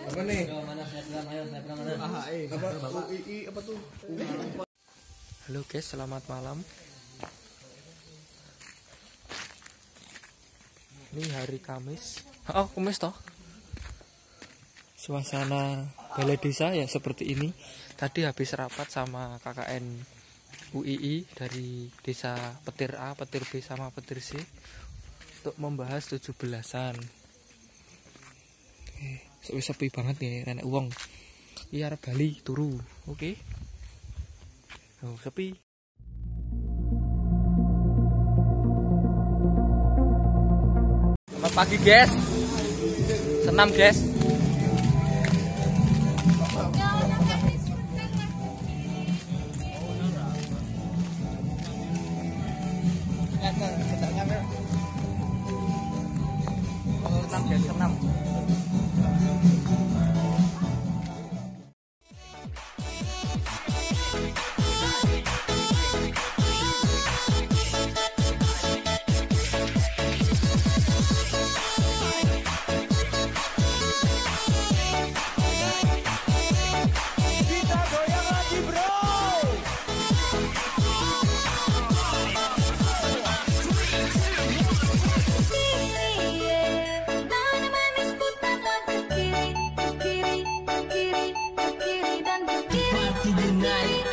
Apa nih? Apa tuh? Halo guys, selamat malam. Ini hari Kamis. Oh, Kamis toh. Suasana balai desa ya seperti ini. Tadi habis rapat sama KKN UII dari Desa Petir A, Petir B sama Petir C untuk membahas 17-an. Oke, sepi banget nih nenek uang. Iya arep Bali turu. Oke. Oh, sepi. Selamat pagi guys. Senam guys. Senam guys, senam.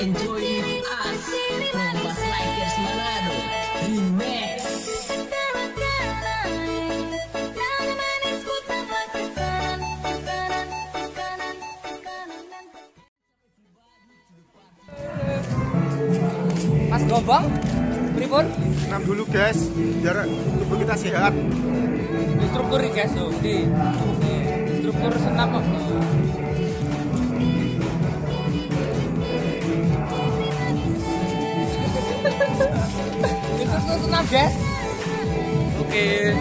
Enjoy with us, Kompas Likers Manado Remix. Mas Gombong, pripun? Senam dulu guys, biar tubuh kita sehat. Instruktur nih guys, tuh. Instruktur senam kok. Instruktur senam guys. Oke.